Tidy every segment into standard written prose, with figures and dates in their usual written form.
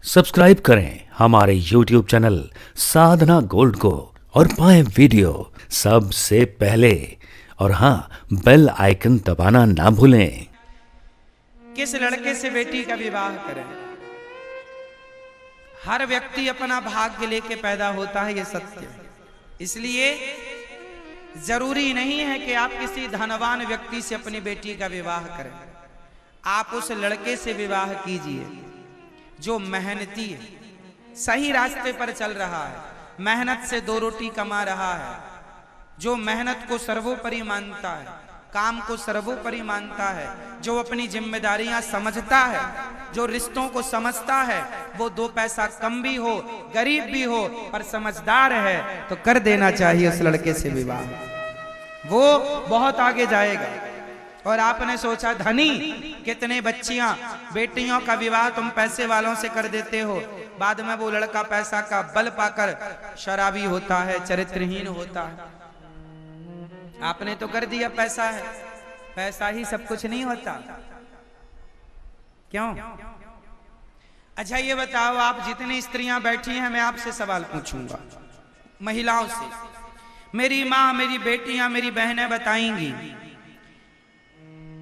Subscribe करें हमारे YouTube channel साधना gold को और पाएं वीडियो सबसे पहले। और हाँ, बेल आइकन दबाना ना भूलें। किस लड़के से बेटी का विवाह करें? हर व्यक्ति अपना भाग्य लेके पैदा होता है, ये सत्य है। इसलिए जरूरी नहीं है कि आप किसी धनवान व्यक्ति से अपनी बेटी का विवाह करें। आप उस लड़के से विवाह कीजिए जो मेहनती है, सही रास्ते पर चल रहा है, मेहनत से दो रोटी कमा रहा है, जो मेहनत को सर्वोपरि मानता है, काम को सर्वोपरि मानता है, जो अपनी जिम्मेदारियां समझता है, जो रिश्तों को समझता है। वो दो पैसा कम भी हो, गरीब भी हो, पर समझदार है तो कर देना चाहिए उस लड़के से विवाह। वो बहुत आगे जाएगा। और आपने सोचा धनी कितने बच्चियां बेटियों का विवाह तुम पैसे वालों से कर देते हो, बाद में वो लड़का पैसा का बल पाकर शराबी होता है, चरित्रहीन होता है। आपने तो कर दिया, पैसा है, पैसा ही सब कुछ नहीं होता। क्यों? अच्छा ये बताओ, आप जितनी स्त्रियां बैठी हैं, मैं आपसे सवाल पूछूंगा महिलाओं से। मेरी माँ, मेरी बेटियां, मेरी बहनें बताएंगी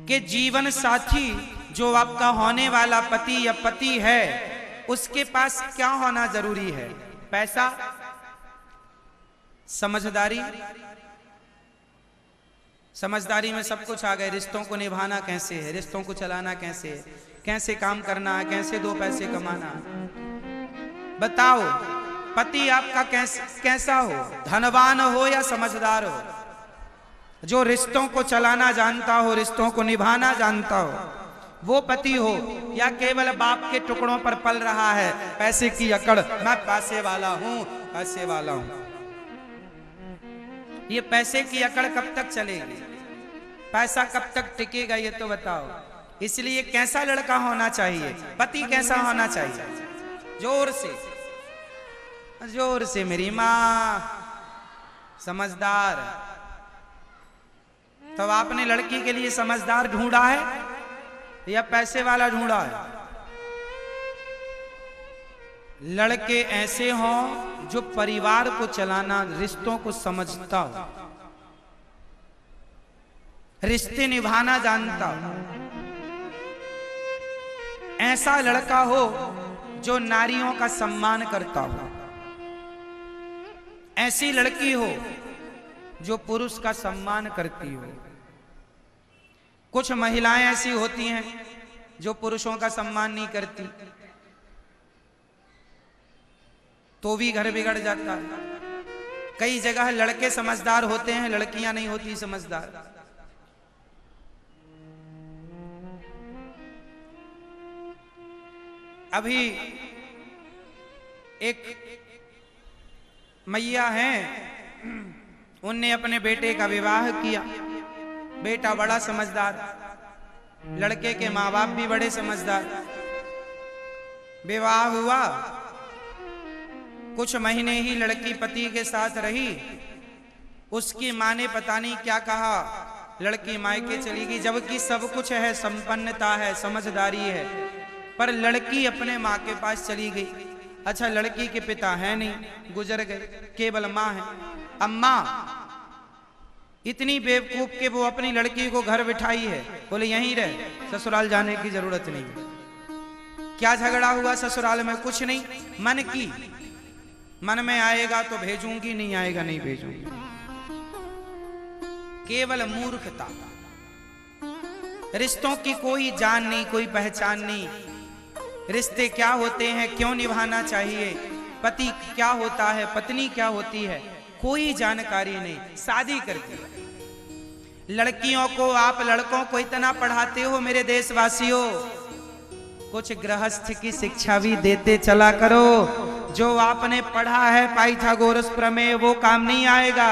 कि जीवन साथी जो आपका होने वाला पति या पति है, उसके पास क्या होना जरूरी है? पैसा, समझदारी। समझदारी में सब कुछ आ गए। रिश्तों को निभाना कैसे है, रिश्तों को चलाना कैसे है, कैसे काम करना है, कैसे दो पैसे कमाना है। बताओ, पति आपका कैसा हो, धनवान हो या समझदार हो? जो रिश्तों को चलाना जानता हो, रिश्तों को निभाना जानता हो, वो पति हो, या केवल बाप के टुकड़ों पर पल रहा है, पैसे की अकड़, मैं पैसे वाला हूं, पैसे वाला हूं। ये पैसे की अकड़ कब तक चलेगी? पैसा कब तक टिकेगा, ये तो बताओ। इसलिए कैसा लड़का होना चाहिए, पति कैसा होना चाहिए? जोर से, जोर से मेरी मां, समझदार। तो आपने लड़की के लिए समझदार ढूंढा है या पैसे वाला ढूंढा है? लड़के ऐसे हों जो परिवार को चलाना, रिश्तों को समझता हो, रिश्ते निभाना जानता हो। ऐसा लड़का हो जो नारियों का सम्मान करता हो। ऐसी लड़की हो जो पुरुष का सम्मान करती हो। कुछ महिलाएं ऐसी होती हैं जो पुरुषों का सम्मान नहीं करती, तो भी घर बिगड़ जाता है। कई जगह लड़के समझदार होते हैं, लड़कियां नहीं होती समझदार। अभी एक मैया हैं, उनने अपने बेटे का विवाह किया। बेटा बड़ा समझदार, लड़के के माँ बाप भी बड़े समझदार। विवाह हुआ, कुछ महीने ही लड़की पति के साथ रही। उसकी माँ ने पता नहीं क्या कहा, लड़की मायके चली गई, जबकि सब कुछ है, संपन्नता है, समझदारी है, पर लड़की अपने माँ के पास चली गई। अच्छा, लड़की के पिता है नहीं, गुजर गए, केवल माँ है। अम्मा इतनी बेवकूफ के वो अपनी लड़की को घर बिठाई है, बोले यहीं रहे, ससुराल जाने की जरूरत नहीं। क्या झगड़ा हुआ ससुराल में? कुछ नहीं, मन की, मन में आएगा तो भेजूंगी, नहीं आएगा नहीं भेजूंगी। केवल मूर्खता। रिश्तों की कोई जान नहीं, कोई पहचान नहीं। रिश्ते क्या होते हैं, क्यों निभाना चाहिए, पति क्या होता है, पत्नी क्या होती है, कोई जानकारी नहीं। शादी कर दी। लड़कियों को, आप लड़कों को इतना पढ़ाते हो मेरे देशवासियों, कुछ गृहस्थ की शिक्षा भी देते चला करो। जो आपने पढ़ा है पाइथागोरस प्रमेय, वो काम नहीं आएगा।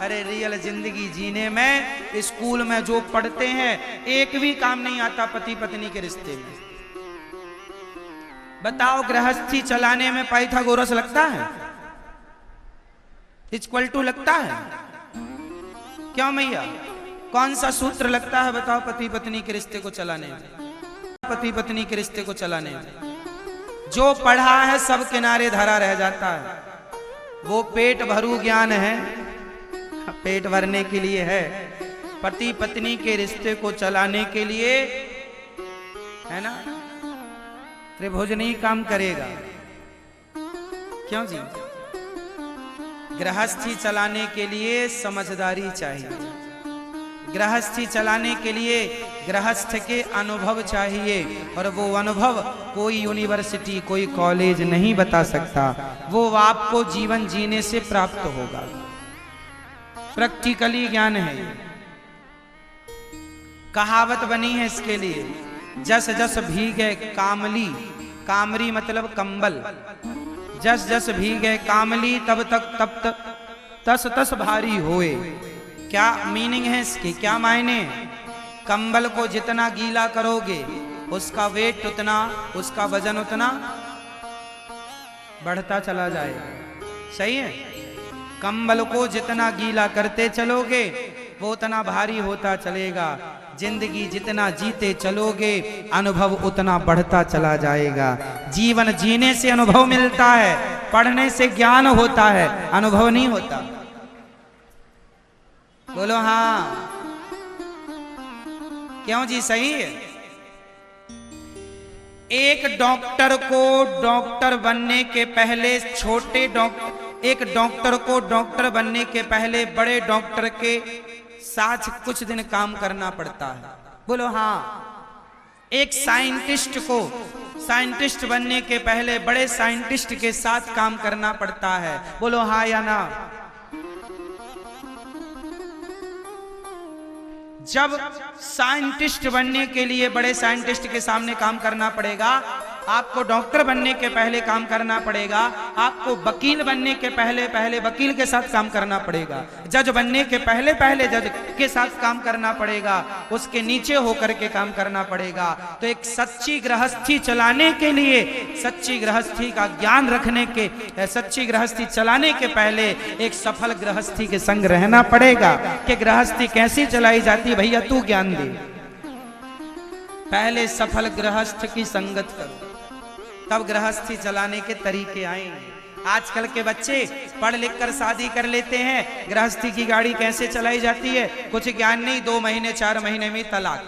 अरे रियल जिंदगी जीने में स्कूल में जो पढ़ते हैं, एक भी काम नहीं आता पति पत्नी के रिश्ते में। बताओ, गृहस्थी चलाने में पाइथागोरस लगता है? इक्वल टू लगता है? क्यों मैया, कौन सा सूत्र लगता है बताओ पति पत्नी के रिश्ते को चलाने में, पति पत्नी के रिश्ते को चलाने में? जो पढ़ा है सब किनारे धरा रह जाता है। वो पेट भरू ज्ञान है, पेट भरने के लिए है, पति पत्नी के रिश्ते को चलाने के लिए है ना, त्रिभुज नहीं काम करेगा। क्यों जी? गृहस्थी चलाने के लिए समझदारी चाहिए, गृहस्थी चलाने के लिए गृहस्थ के अनुभव चाहिए, और वो अनुभव कोई यूनिवर्सिटी कोई कॉलेज नहीं बता सकता, वो आपको जीवन जीने से प्राप्त होगा। प्रैक्टिकली ज्ञान है। कहावत बनी है इसके लिए, जस जस भीगे कामली, कामरी मतलब कंबल, जस जस भीगे कामली तब तक तस तस भारी होए। क्या मीनिंग है इसकी, क्या मायने? कंबल को जितना गीला करोगे उसका वेट उतना, उसका वजन उतना बढ़ता चला जाएगा। सही है? कंबल को जितना गीला करते चलोगे वो उतना भारी होता चलेगा। जिंदगी जितना जीते चलोगे अनुभव उतना बढ़ता चला जाएगा। जीवन जीने से अनुभव मिलता है, पढ़ने से ज्ञान होता है, अनुभव नहीं होता। बोलो हाँ, क्यों जी? सही है। एक डॉक्टर को डॉक्टर बनने के पहले छोटे डॉक्टर, एक डॉक्टर को डॉक्टर बनने के पहले बड़े डॉक्टर के साथ कुछ दिन काम करना पड़ता है। बोलो हाँ। एक साइंटिस्ट को साइंटिस्ट बनने के पहले बड़े साइंटिस्ट के साथ काम करना पड़ता है। बोलो हाँ या ना? जब साइंटिस्ट बनने के लिए बड़े साइंटिस्ट के सामने काम करना पड़ेगा, आपको डॉक्टर बनने के पहले काम करना पड़ेगा, आपको वकील बनने के पहले वकील के साथ काम करना पड़ेगा, जज बनने के पहले जज के साथ काम करना पड़ेगा, उसके नीचे होकर के काम करना पड़ेगा। तो एक सच्ची गृहस्थी चलाने के लिए, सच्ची गृहस्थी का ज्ञान रखने के, सच्ची गृहस्थी चलाने के पहले एक सफल गृहस्थी के संग रहना पड़ेगा कि गृहस्थी कैसी चलाई जाती। भैया तू ज्ञान दे, पहले सफल गृहस्थ की संगत करो, तब गृहस्थी चलाने के तरीके आएंगे। आजकल के बच्चे पढ़ लिख कर शादी कर लेते हैं, गृहस्थी की गाड़ी कैसे चलाई जाती है कुछ ज्ञान नहीं, 2 महीने 4 महीने में तलाक।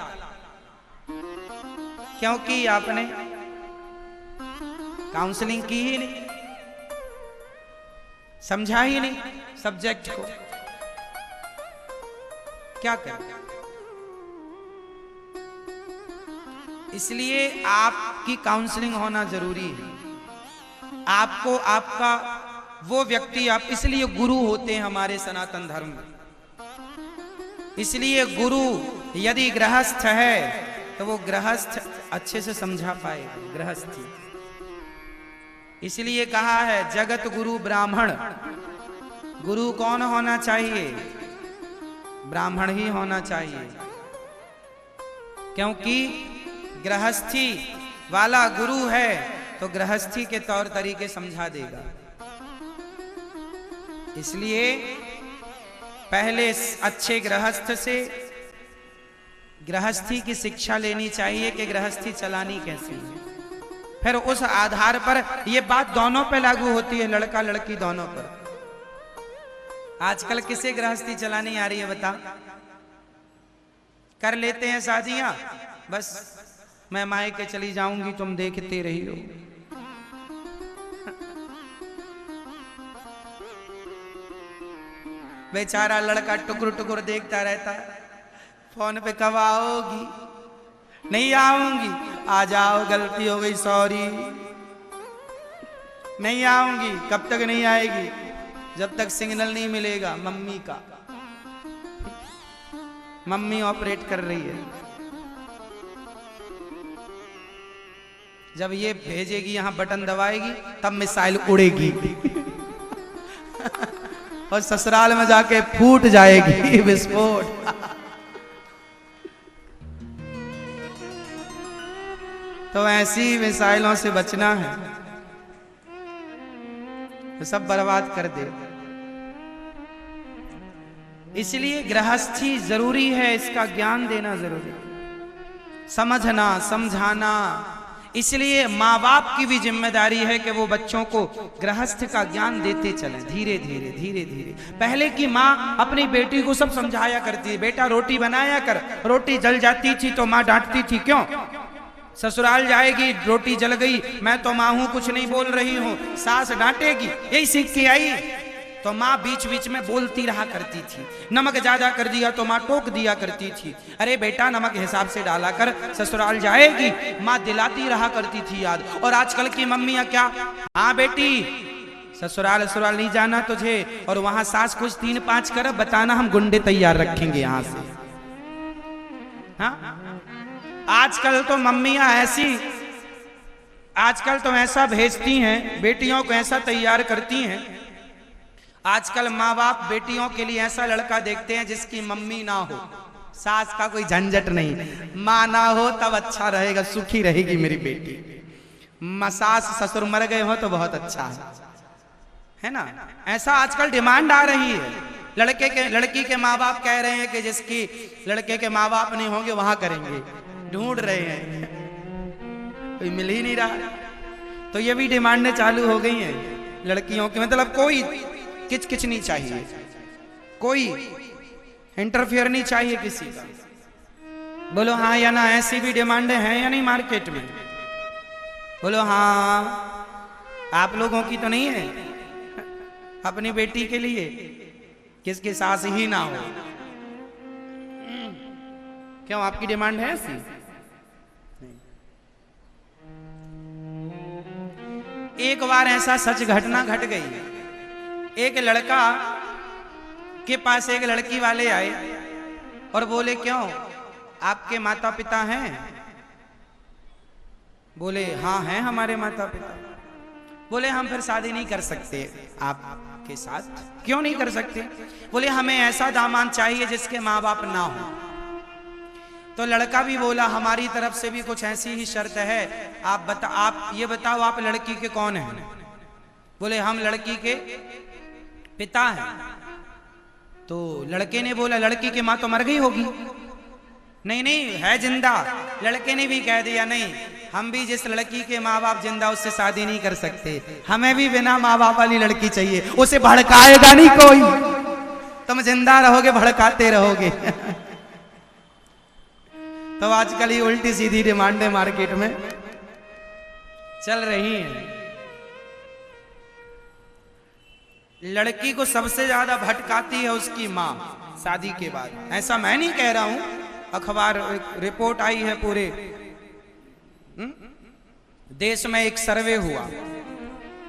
क्योंकि आपने काउंसलिंग की ही नहीं, समझा ही नहीं सब्जेक्ट को। क्या करें? इसलिए आपकी काउंसलिंग होना जरूरी है। आपको आपका वो व्यक्ति, आप इसलिए गुरु होते हैं हमारे सनातन धर्म में। इसलिए गुरु यदि गृहस्थ है तो वो गृहस्थ अच्छे से समझा पाएगा गृहस्थी। इसलिए कहा है जगत गुरु ब्राह्मण। गुरु कौन होना चाहिए? ब्राह्मण ही होना चाहिए, क्योंकि गृहस्थी वाला गुरु है तो गृहस्थी के तौर तरीके समझा देगा। इसलिए पहले अच्छे गृहस्थ से गृहस्थी की शिक्षा लेनी चाहिए कि गृहस्थी चलानी कैसे है। फिर उस आधार पर यह बात दोनों पे लागू होती है, लड़का लड़की दोनों पर। आजकल किसे गृहस्थी चलानी आ रही है बता? कर लेते हैं शादियां, बस मैं मायके चली जाऊंगी तुम देखते रही हो। बेचारा लड़का टुकुर टुकुर देखता रहता है, फोन पे कब आओगी? नहीं आऊंगी। आ जाओ, गलती हो गई, सॉरी। नहीं आऊंगी। कब तक नहीं आएगी? जब तक सिग्नल नहीं मिलेगा मम्मी का। मम्मी ऑपरेट कर रही है। जब ये भेजेगी, यहां बटन दबाएगी, तब मिसाइल उड़ेगी और ससुराल में जाके फूट जाएगी विस्फोट। तो ऐसी मिसाइलों से बचना है, तो सब बर्बाद कर दे। इसलिए गृहस्थी जरूरी है, इसका ज्ञान देना जरूरी है, समझना समझाना। इसलिए माँ बाप की भी जिम्मेदारी है कि वो बच्चों को गृहस्थ का ज्ञान देते चलें, धीरे धीरे धीरे धीरे। पहले की माँ अपनी बेटी को सब समझाया करती है, बेटा रोटी बनाया कर, रोटी जल जाती थी तो माँ डांटती थी, क्यों? ससुराल जाएगी रोटी जल गई, मैं तो माँ हूं कुछ नहीं बोल रही हूं, सास डांटेगी, यही सीख के आई। तो माँ बीच बीच में बोलती रहा करती थी। नमक ज्यादा कर दिया तो माँ टोक दिया करती थी, अरे बेटा नमक हिसाब से डाला कर, ससुराल जाएगी, माँ दिलाती रहा करती थी याद। और आजकल की मम्मियाँ क्या, हाँ बेटी ससुराल ससुराल नहीं जाना तुझे, और वहां सास कुछ 3-5 कर बताना, हम गुंडे तैयार रखेंगे यहां से। हाँ आजकल तो मम्मियां ऐसी, आजकल तो ऐसा भेजती हैं, बेटियों को ऐसा तैयार करती हैं। आजकल माँ बाप बेटियों के लिए ऐसा लड़का देखते हैं जिसकी मम्मी ना हो, सास का कोई झंझट नहीं, माँ ना हो तब अच्छा रहेगा, सुखी रहेगी मेरी बेटी। सास ससुर मर गए हो तो बहुत अच्छा है ना। ऐसा आजकल डिमांड आ रही है। लड़की के माँ बाप कह रहे हैं कि जिसकी लड़के के माँ बाप नहीं होंगे वहां करेंगे, ढूंढ रहे हैं, कोई मिल ही नहीं रहा। तो ये भी डिमांडें चालू हो गई हैं लड़कियों की, मतलब कोई किच नहीं चाहिए, कोई इंटरफेयर नहीं चाहिए किसी का। बोलो हाँ या ना, ऐसी भी डिमांडें हैं या नहीं मार्केट में? बोलो हाँ। आप लोगों की तो नहीं है अपनी बेटी के लिए किसकी सास ही ना हो? क्यों, आपकी डिमांड है ऐसी? एक बार ऐसा सच घटना घट गई। एक लड़का के पास एक लड़की वाले आए और बोले क्यों आपके माता पिता हैं? बोले हाँ हैं हमारे माता पिता। बोले हम फिर शादी नहीं कर सकते आपके साथ। क्यों नहीं कर सकते? बोले हमें ऐसा दामाद चाहिए जिसके माँ बाप ना हो। तो लड़का भी बोला हमारी तरफ से भी कुछ ऐसी ही शर्त है, आप ये बताओ आप लड़की के कौन हैं? बोले हम लड़की के पिता हैं। तो लड़के ने बोला लड़की की माँ तो मर गई होगी। नहीं नहीं है जिंदा। लड़के ने भी कह दिया नहीं, हम भी जिस लड़की के माँ बाप जिंदा उससे शादी नहीं कर सकते, हमें भी बिना माँ बाप वाली लड़की चाहिए, उसे भड़काएगा नहीं कोई, तुम जिंदा रहोगे भड़काते रहोगे। तो आजकल ही उल्टी सीधी डिमांडें मार्केट में चल रही हैं। लड़की को सबसे ज्यादा भटकाती है उसकी माँ शादी के बाद। ऐसा मैं नहीं कह रहा हूं, अखबार रिपोर्ट आई है, पूरे देश में एक सर्वे हुआ,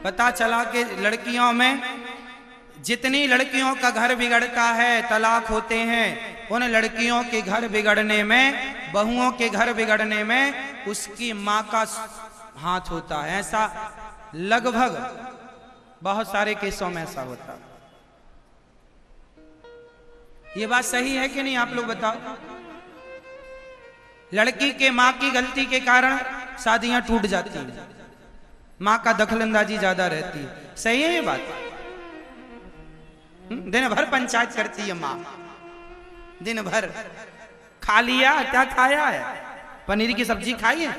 पता चला कि लड़कियों में जितनी लड़कियों का घर बिगड़ता है, तलाक होते हैं, उन लड़कियों के घर बिगड़ने में, बहुओं के घर बिगड़ने में उसकी माँ का हाथ होता है। ऐसा लगभग बहुत सारे केसों में ऐसा होता है। ये बात सही है कि नहीं, आप लोग बताओ? लड़की के माँ की गलती के कारण शादियां टूट जाती हैं, माँ का दखलंदाजी ज्यादा रहती है। सही है ये बात? दिन भर पंचायत करती है माँ, दिन भर खा लिया, क्या खाया है? पनीर की सब्जी खाई है,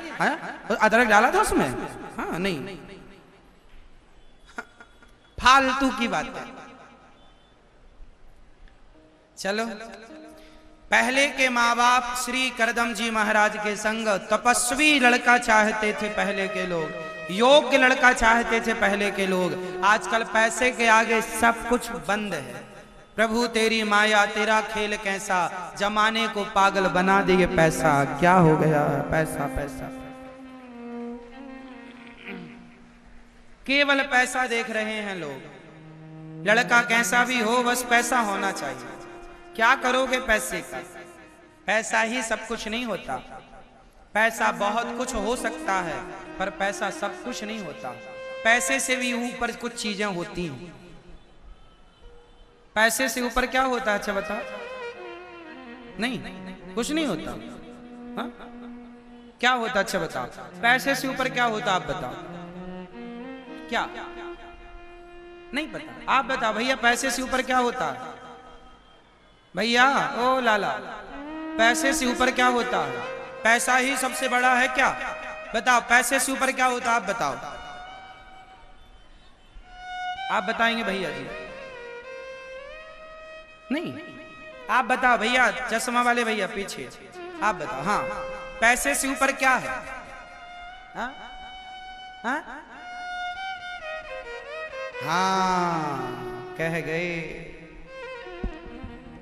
अदरक डाला था उसमें? हाँ नहीं, फालतू की बात है। चलो, पहले के माँ बाप श्री करदम जी महाराज के संग तपस्वी लड़का चाहते थे पहले के लोग, योग्य लड़का चाहते थे पहले के लोग। आजकल पैसे के आगे सब कुछ बंद है। प्रभु तेरी माया तेरा खेल कैसा, जमाने को पागल बना दिए पैसा। क्या हो गया? पैसा पैसा, केवल पैसा देख रहे हैं लोग। लड़का कैसा भी हो बस पैसा होना चाहिए। क्या करोगे पैसे का? पैसा ही सब कुछ नहीं होता। पैसा बहुत कुछ हो सकता है पर पैसा सब कुछ नहीं होता। पैसे से भी ऊपर कुछ चीजें होती हैं। पैसे से ऊपर क्या होता है? अच्छा बताओ। नहीं, कुछ नहीं होता। हा? क्या होता? अच्छा बताओ। पैसे से ऊपर क्या होता? आप बताओ। क्या? नहीं पता? आप बताओ भैया, पैसे से ऊपर क्या होता है? भैया ओ लाला, पैसे से ऊपर क्या होता है? पैसा ही सबसे बड़ा है क्या? बताओ पैसे से ऊपर क्या होता, आप बताओ, आप बताएंगे भैया जी? नहीं, आप बताओ भैया, चश्मा वाले भैया पीछे, आप बताओ। हाँ, पैसे से ऊपर क्या है? हाँ हाँ हाँ, कह गए।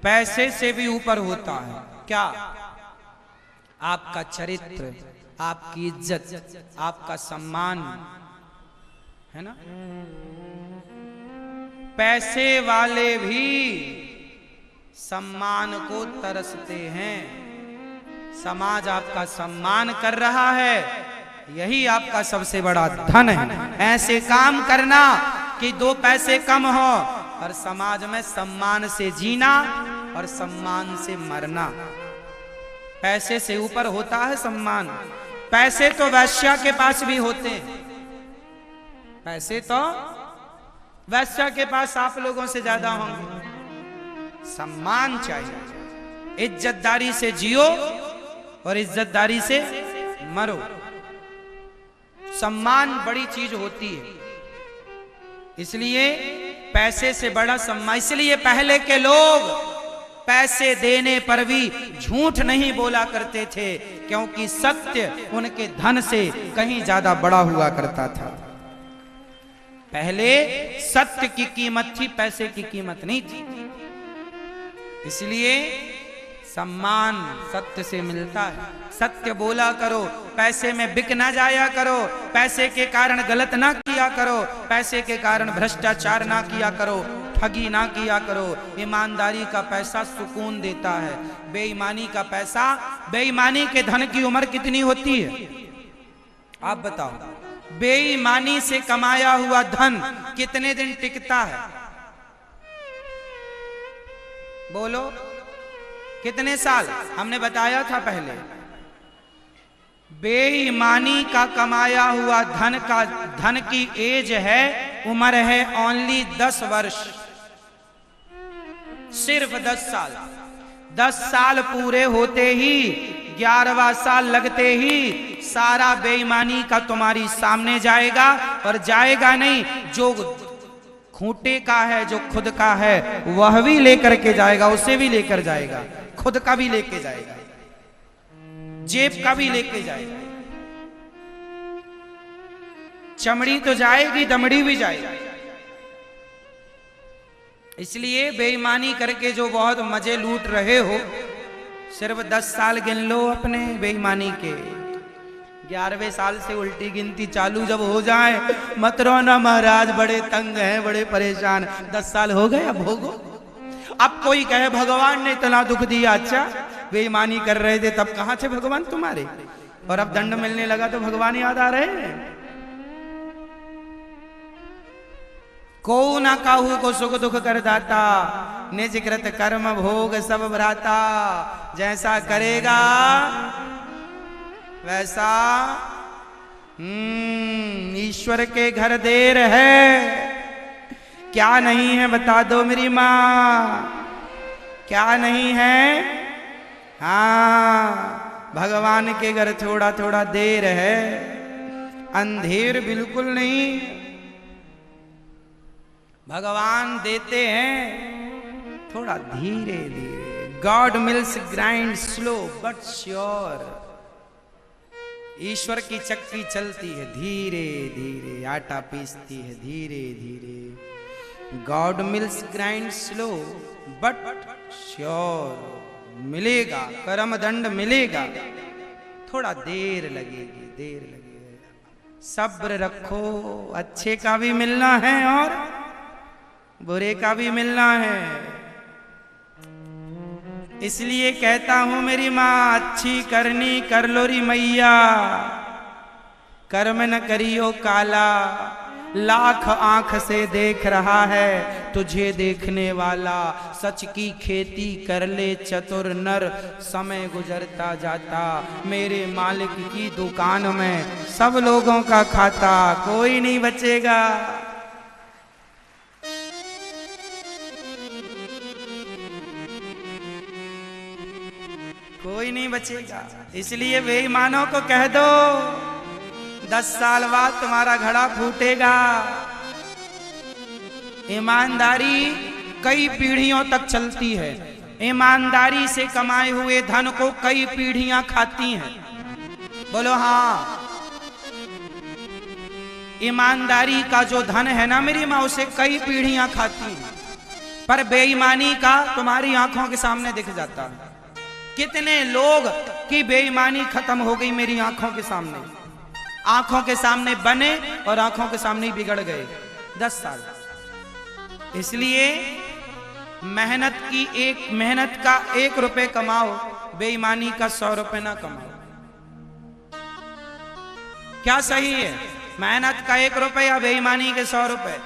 पैसे से भी ऊपर होता है क्या? आपका चरित्र, आपकी इज्जत, आपका सम्मान, है ना? पैसे वाले भी सम्मान को तरसते हैं। समाज आपका सम्मान कर रहा है, यही आपका सबसे बड़ा धन है। ऐसे काम करना कि 2 पैसे कम हो, और समाज में सम्मान से जीना और सम्मान से मरना। पैसे से ऊपर होता है सम्मान। पैसे तो वैश्या के पास भी होते हैं, पैसे तो वैश्या के पास आप लोगों से ज्यादा होंगे। सम्मान चाहिए, इज्जतदारी से जियो और इज्जतदारी से मरो। सम्मान बड़ी चीज होती है, इसलिए पैसे से बड़ा सम्मान। इसलिए पहले के लोग पैसे देने पर भी झूठ नहीं बोला करते थे, क्योंकि सत्य उनके धन से कहीं ज्यादा बड़ा हुआ करता था। पहले सत्य की कीमत थी, पैसे की कीमत नहीं थी। इसलिए सम्मान सत्य से मिलता है। सत्य बोला करो, पैसे में बिक ना जाया करो, पैसे के कारण गलत ना किया करो, पैसे के कारण भ्रष्टाचार ना किया करो, ठगी ना किया करो। ईमानदारी का पैसा सुकून देता है, बेईमानी का पैसा, बेईमानी के धन की उम्र कितनी होती है आप बताओ? बेईमानी से कमाया हुआ धन कितने दिन टिकता है? बोलो, कितने साल? हमने बताया था पहले, बेईमानी का कमाया हुआ धन की एज है, उम्र है ओनली 10 वर्ष, सिर्फ 10 साल। 10 साल पूरे होते ही, 11वां साल लगते ही सारा बेईमानी का तुम्हारी सामने जाएगा। और जाएगा नहीं, जो खूंटे का है, जो खुद का है, वह भी लेकर के जाएगा, उसे भी लेकर जाएगा, खुद का भी लेके जाएगा, जेब का भी लेके जाएगा। चमड़ी तो जाएगी, दमड़ी भी जाएगी। इसलिए बेईमानी करके जो बहुत मजे लूट रहे हो, सिर्फ 10 साल गिन लो अपने बेईमानी के। 11वें साल से उल्टी गिनती चालू जब हो जाए, मत रोना महाराज, बड़े तंग हैं, बड़े परेशान। 10 साल हो गए, अब भोगो। अब कोई कहे भगवान ने इतना दुख दिया, अच्छा बेईमानी कर रहे थे तब कहां थे भगवान तुम्हारे? और अब दंड मिलने लगा तो भगवान याद आ रहे हैं। को ना काहू को सुख दुख कर दाता, निज कृत कर्म भोग सब भ्राता। जैसा करेगा वैसा। ईश्वर के घर देर है, क्या नहीं है बता दो मेरी माँ, क्या नहीं है? हाँ, भगवान के घर थोड़ा थोड़ा देर है, अंधेर बिल्कुल नहीं। भगवान देते हैं थोड़ा धीरे धीरे। God mills grind slow but sure. ईश्वर की चक्की चलती है धीरे धीरे, आटा पीसती है धीरे धीरे। God mills grind slow but sure. मिलेगा, कर्म दंड मिलेगा, थोड़ा देर लगेगी, देर लगेगी। सब्र रखो, अच्छे का भी मिलना है और बुरे का भी मिलना है। इसलिए कहता हूं मेरी माँ, अच्छी करनी कर लो री मैया, कर्म न करियो काला। लाख आंख से देख रहा है तुझे देखने वाला। सच की खेती कर ले चतुर नर, समय गुजरता जाता। मेरे मालिक की दुकान में सब लोगों का खाता, कोई नहीं बचेगा। कोई नहीं बचेगा। इसलिए बेईमानों को कह दो 10 साल बाद तुम्हारा घड़ा फूटेगा। ईमानदारी कई पीढ़ियों तक चलती है। ईमानदारी से कमाए हुए धन को कई पीढ़ियां खाती हैं। बोलो हाँ। ईमानदारी का जो धन है ना मेरी माँ, उसे कई पीढ़ियां खाती हैं, पर बेईमानी का तुम्हारी आंखों के सामने दिख जाता है। कितने लोग की बेईमानी खत्म हो गई मेरी आंखों के सामने। आंखों के सामने बने और आंखों के सामने ही बिगड़ गए। 10 साल। इसलिए मेहनत का 1 रुपए कमाओ, बेईमानी का 100 रुपए ना कमाओ। क्या सही है? मेहनत का 1 रुपए या बेईमानी के 100 रुपए?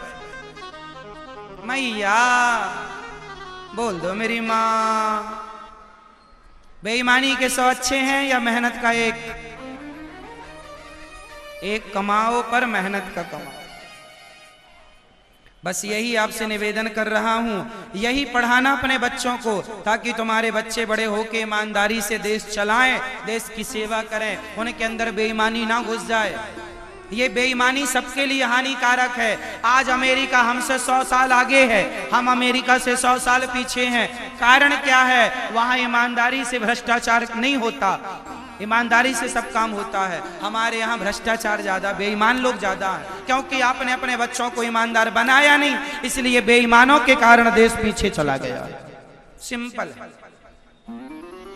मैया बोल दो मेरी माँ, बेईमानी के 100 अच्छे हैं या मेहनत का 1 कमाओ, पर मेहनत का कमाओ। बस यही आपसे निवेदन कर रहा हूं, यही पढ़ाना अपने बच्चों को, ताकि तुम्हारे बच्चे बड़े होकर ईमानदारी से देश चलाएं, देश की सेवा करें, उनके अंदर बेईमानी ना घुस जाए। ये बेईमानी सबके लिए हानिकारक है। आज अमेरिका हमसे 100 साल आगे है, हम अमेरिका से 100 साल पीछे हैं। कारण क्या है? वहां ईमानदारी से भ्रष्टाचार नहीं होता, ईमानदारी से सब काम होता है। हमारे यहाँ भ्रष्टाचार ज्यादा, बेईमान लोग ज्यादा हैं, क्योंकि आपने अपने बच्चों को ईमानदार बनाया नहीं, इसलिए बेईमानों के कारण देश पीछे चला गया। सिंपल।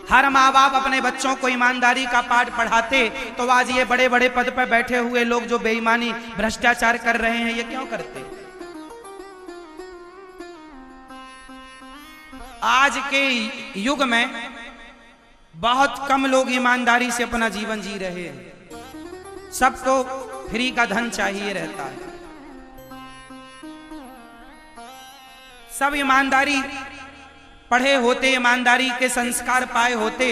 हर माँ बाप अपने बच्चों को ईमानदारी का पाठ पढ़ाते तो आज ये बड़े बड़े पद पर बैठे हुए लोग जो बेईमानी भ्रष्टाचार कर रहे हैं, ये क्यों करते? आज के युग में बहुत कम लोग ईमानदारी से अपना जीवन जी रहे हैं। सबको फ्री का धन चाहिए रहता है। सब ईमानदारी पढ़े होते, ईमानदारी के संस्कार पाए होते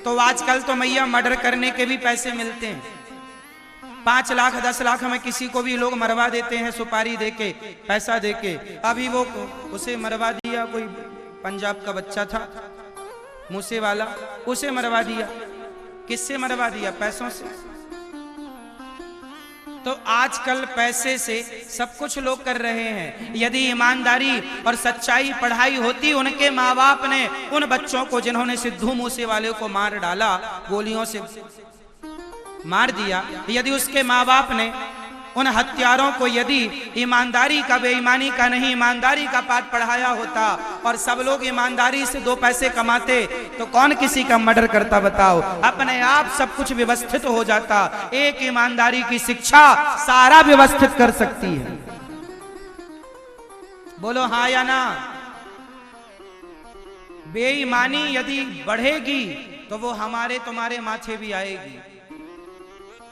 तो आजकल तो मैया मर्डर करने के भी पैसे मिलते हैं। 5 लाख 10 लाख में किसी को भी लोग मरवा देते हैं, सुपारी देके, पैसा देके। अभी वो उसे मरवा दिया, कोई पंजाब का बच्चा था मूसे वाला, उसे मरवा दिया। किससे मरवा दिया? पैसों से। तो आजकल पैसे से सब कुछ लोग कर रहे हैं। यदि ईमानदारी और सच्चाई पढ़ाई होती, उनके माँ बाप ने उन बच्चों को जिन्होंने सिद्धू मूसे वाले को मार डाला, गोलियों से मार दिया, यदि उसके माँ बाप ने उन हत्यारों को यदि ईमानदारी का बेईमानी का नहीं, ईमानदारी का पाठ पढ़ाया होता और सब लोग ईमानदारी से 2 पैसे कमाते, तो कौन किसी का मर्डर करता बताओ? अपने आप सब कुछ व्यवस्थित हो जाता। एक ईमानदारी की शिक्षा सारा व्यवस्थित कर सकती है। बोलो हाँ या ना? बेईमानी यदि बढ़ेगी तो वो हमारे तुम्हारे माथे भी आएगी।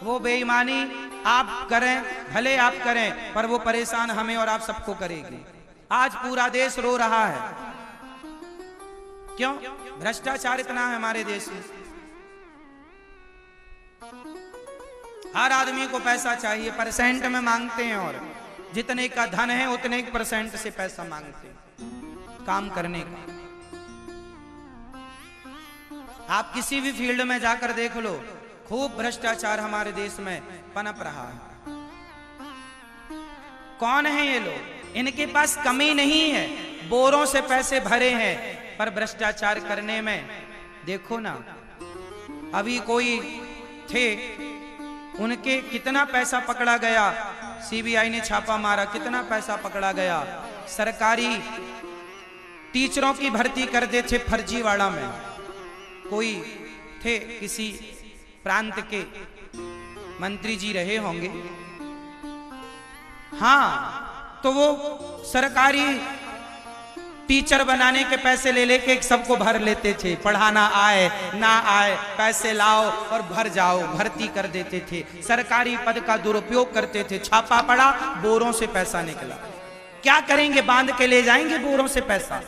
वो बेईमानी आप करें, भले आप करें, पर वो परेशान हमें और आप सबको करेगी। आज पूरा देश रो रहा है। क्यों? भ्रष्टाचार इतना है हमारे देश में। हर आदमी को पैसा चाहिए, परसेंट में मांगते हैं, और जितने का धन है उतने % से पैसा मांगते हैं काम करने का। आप किसी भी फील्ड में जाकर देख लो, खूब भ्रष्टाचार हमारे देश में पनप रहा है। कौन है ये लोग? इनके पास कमी नहीं है, बोरों से पैसे भरे हैं, पर भ्रष्टाचार करने में देखो ना। अभी कोई थे, उनके कितना पैसा पकड़ा गया, सीबीआई ने छापा मारा, कितना पैसा पकड़ा गया। सरकारी टीचरों की भर्ती कर दे थे फर्जीवाड़ा में। कोई थे, किसी प्रांत के मंत्री जी रहे होंगे, हाँ, तो वो सरकारी टीचर बनाने के पैसे ले लेके सबको भर लेते थे। पढ़ाना आए ना आए, पैसे लाओ और भर जाओ, भर्ती कर देते थे। सरकारी पद का दुरुपयोग करते थे। छापा पड़ा, बोरों से पैसा निकला। क्या करेंगे? बांध के ले जाएंगे बोरों से पैसा।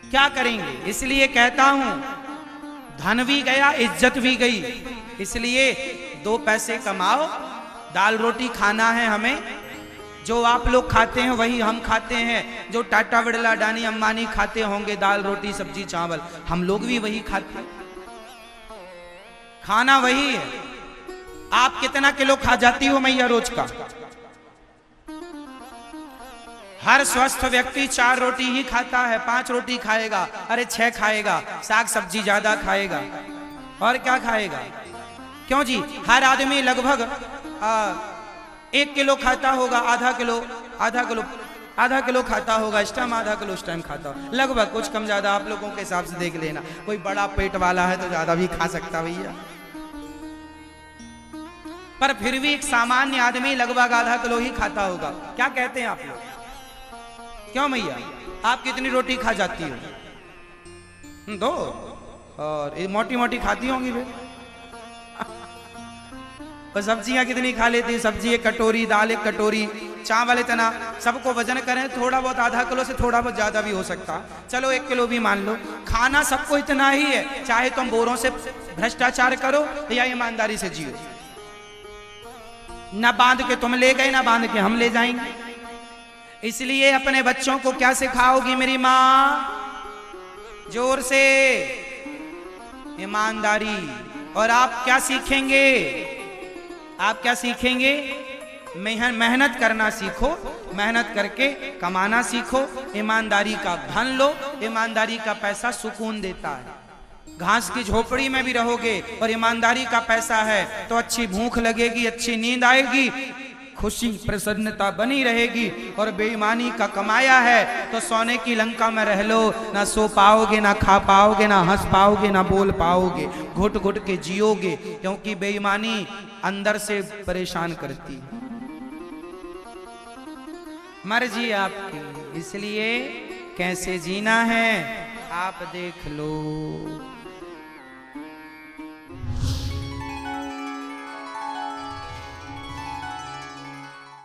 क्या करेंगे? इसलिए कहता हूं, धन भी गया, इज्जत भी गई। इसलिए 2 पैसे कमाओ, दाल रोटी खाना है हमें। जो आप लोग खाते हैं वही हम खाते हैं। जो टाटा बिरला अडानी अंबानी खाते होंगे दाल रोटी सब्जी चावल, हम लोग भी वही खाते हैं। खाना वही है। आप कितना किलो खा जाती हो मैया रोज का? हर स्वस्थ व्यक्ति 4 रोटी ही खाता है, 5 रोटी खाएगा, अरे 6 खाएगा, साग सब्जी ज्यादा खाएगा, और क्या खाएगा? क्यों जी? हर आदमी लगभग 1 किलो खाता होगा, आधा किलो खाता होगा, इस टाइम आधा किलो, उस टाइम खाता होगा, लगभग, कुछ कम ज्यादा आप लोगों के हिसाब से देख लेना। कोई बड़ा पेट वाला है तो ज्यादा भी खा सकता भैया, पर फिर भी एक सामान्य आदमी लगभग आधा किलो ही खाता होगा। क्या कहते हैं आप लोग? क्यों मैया, आप कितनी रोटी खा जाती हो? 2, और ये मोटी मोटी खाती होंगी वे। और सब्जियां कितनी खा लेती? सब्जी 1 कटोरी, दाल 1 कटोरी, चावल इतना। सबको वजन करें थोड़ा बहुत, आधा किलो से थोड़ा बहुत ज्यादा भी हो सकता, चलो 1 किलो भी मान लो। खाना सबको इतना ही है, चाहे तुम बोरों से भ्रष्टाचार करो या ईमानदारी से जियो। ना बांध के तुम ले गए, ना बांध के हम ले जाएंगे। इसलिए अपने बच्चों को क्या सिखाओगी मेरी माँ? जोर से ईमानदारी। और आप क्या सीखेंगे? आप क्या सीखेंगे? मेहनत करना सीखो, मेहनत करके कमाना सीखो, ईमानदारी का धन लो, ईमानदारी का पैसा सुकून देता है। घास की झोपड़ी में भी रहोगे और ईमानदारी का पैसा है तो अच्छी भूख लगेगी, अच्छी नींद आएगी, खुशी प्रसन्नता बनी रहेगी। और बेईमानी का कमाया है तो सोने की लंका में रह लो, ना सो पाओगे, ना खा पाओगे, ना हंस पाओगे, ना बोल पाओगे, घुट घुट के जियोगे, क्योंकि बेईमानी अंदर से परेशान करती है। मर्जी आपकी, इसलिए कैसे जीना है आप देख लो।